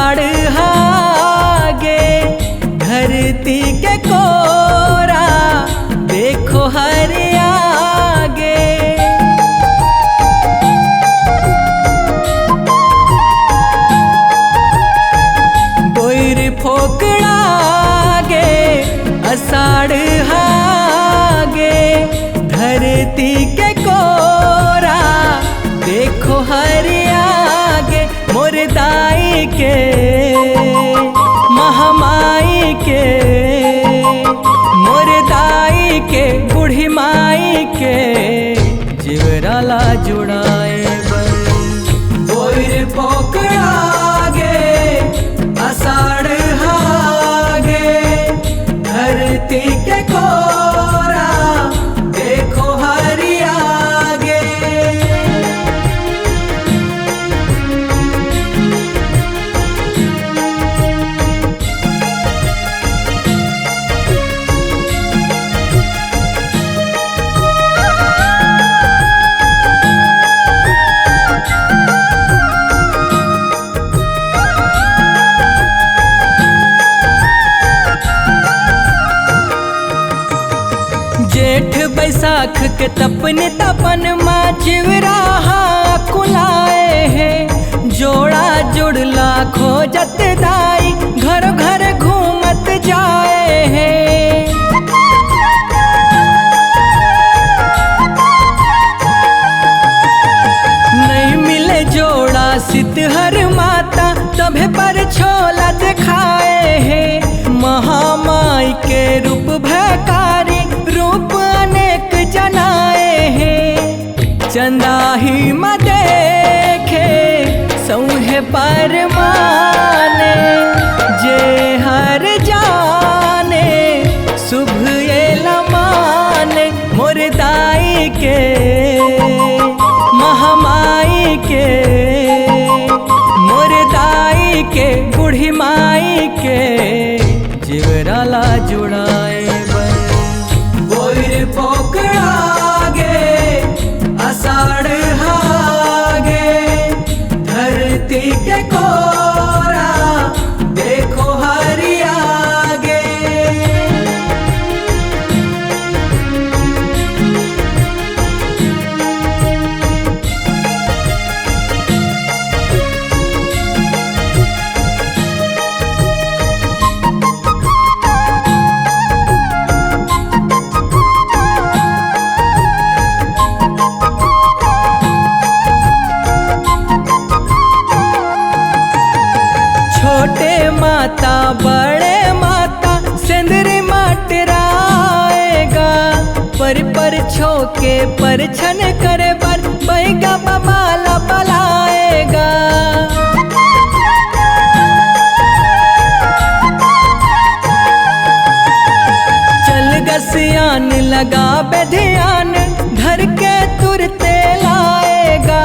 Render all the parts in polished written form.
अषाढ़ हागे धरती के कोरा देखो हर आगे। बोर फोकड़ागे अषाढ़ हागे धरती के कोरा देखो हर आगे। मोर दाई के महामाई के मोर दाई के बूढ़ी माई के जीवराला जुड़ाए बर। बोर पोकड़ागे अषाढ़ हागे धरती के कोरा देखो हरि आगे। जेठ बैसाख के तपन तपन माँ चिवराहा कुलाए है। जोड़ा जुड़ला खोजत दाई घर घर घूमत जाए है। नहीं मिले जोड़ा सितहर माता तभे पर छोला दिखाए है। महामाई के रूप भयकारी रूप अनेक जनाए हैं। चंदा ही म देखे सौहे पर माने जे हर जाने शुभ ये लमाने। मोर दाई के महामाई के मोर दाई के बूढ़ी माई के जीवराला जुड़ाए बर। बोर पोकड़ागे अषाढ़ हागे धरती के कोरा देखो हरि आगे। छोटे माता बड़े माता सिंदरी मटराएगा। पर छोके पर छन करे बर बैगा बमाला बलाएगा। चल गसियान लगा बेधियान धर के तुरते लाएगा।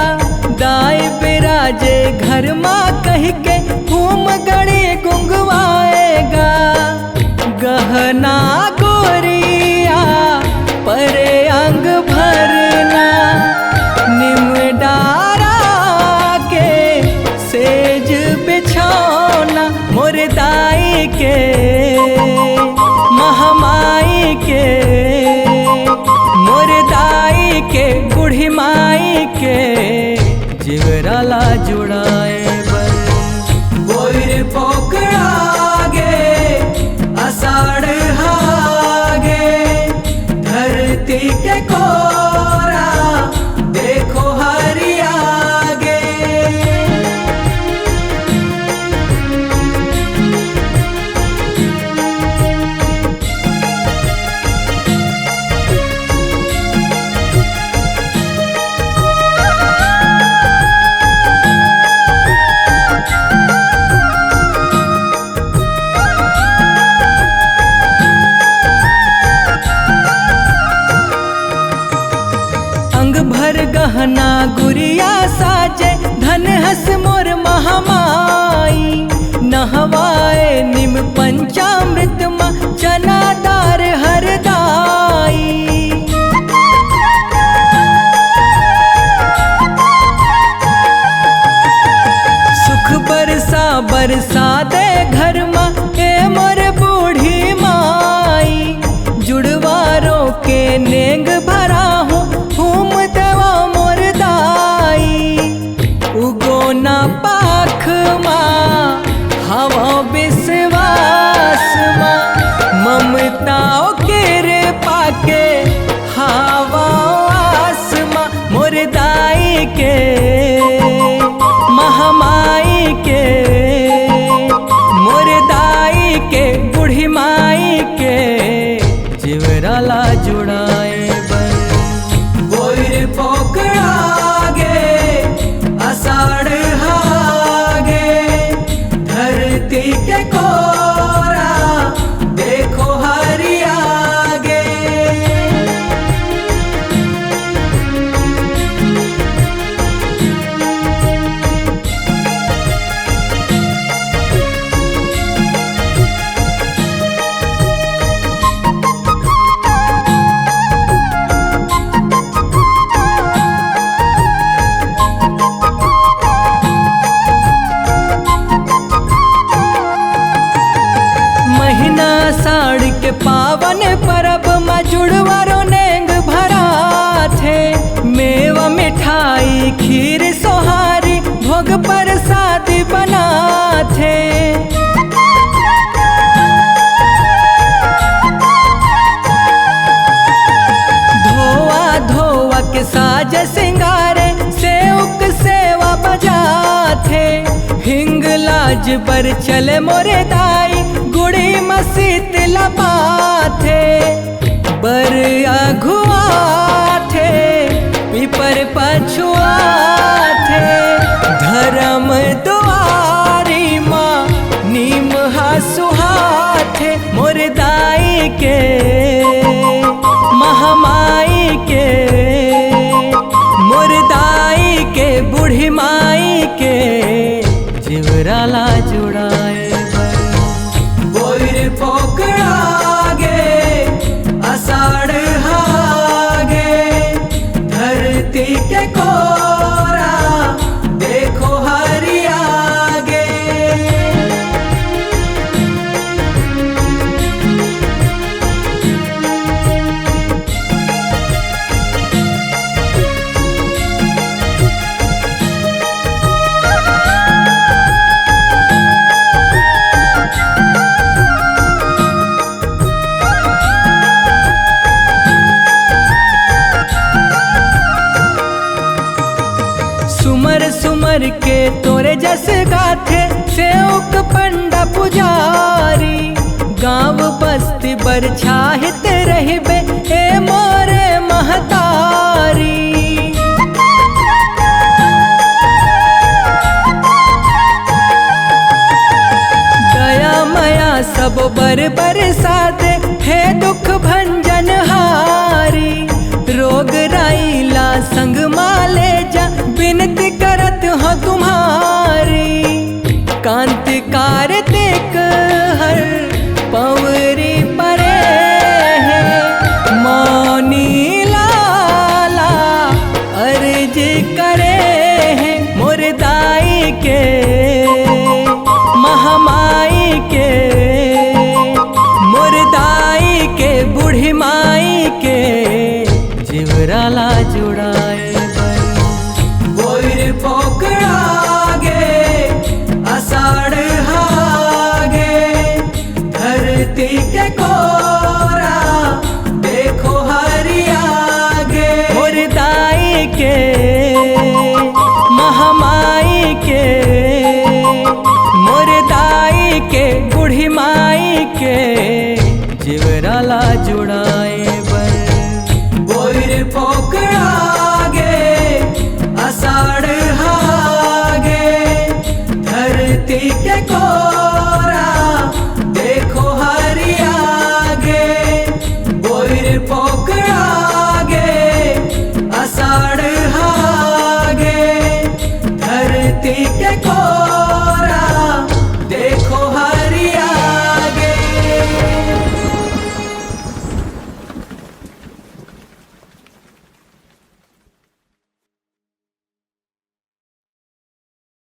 दाई बिराजे घर माँ कह के घूम गड़ी गुंगवाएगा। गहना गोरिया परे अंग भरना निमडारा के सेज बिछौना। मोर दाई के महामाई के मोर दाई के बूढ़ी माई के जीवराला जुड़ाए बर। बोर पोकड़ागे अषाढ़ हागे धरती के कोरा देखो हरि आगे। गहना गुरिया साजे धन हस मोर महामाई। नहवाए निम पंचामृत मा चना दार हरदाई। सुख बरसा बर बरसाते घर मा ए मोर बूढ़ी माई, जुड़वारों के नेंग भरा हूँ घूम देवा मोर दाई। उगो ना पाख माँ हवा विश्वास माँ, ममताओं के रे पाके हवा आसमां मोर दाई के महामाई के, मोर दाई के बूढ़ी माई के जिवराला जुड़ाए बर। बोर पोकड़ा गे आषाढ़ हागे, धरती के कोरा देखो हरिया गे। साड़ के पावन परब में जुड़वारो नेंग भरा थे, मेवा मिठाई खीर सोहारी भोग प्रसाद बना थे। धोआ धोआ के साज सिंगारे सेवक सेवा बजा थे, हिंग लाज पर चले मोरे दाई गुड़ी मसीत लपाथे। बर अघुआ थे पीपर पछुआ थे, धर्म दुआरी माँ नीम हसुहा थे मोर दाई के महामाई के, मोर दाई के बूढ़ी माई के जिवराला जुड़ाए। बोर पोकड़ा गे आषाढ़ हागे, धरती के कोरा देखो हरिया गे। सुमर के तोरे जस गाथे सेवक पंडा पुजारी, गाँव बस्ती बरछाहित रहिबे ए मोरे महतारी। दया मया सब बर बरसाते हे दुख भंजन हारी, रोग राईला संग माले जा विनती करत हो तुम्हारी। कांति कार्तिक हर पवरी परे है, मौनी लाला अर्ज करे है मोर दाई के महामाई के, मोर दाई के बूढ़ी माई के जिवराला जुड़ाए। बोर पोकड़ा गे आषाढ़ हागे, धरती के कोरा देखो हरिया गे। मोर दाई के महामाई के, मोर दाई के बूढ़ी माई के जिवराला जुड़ाए।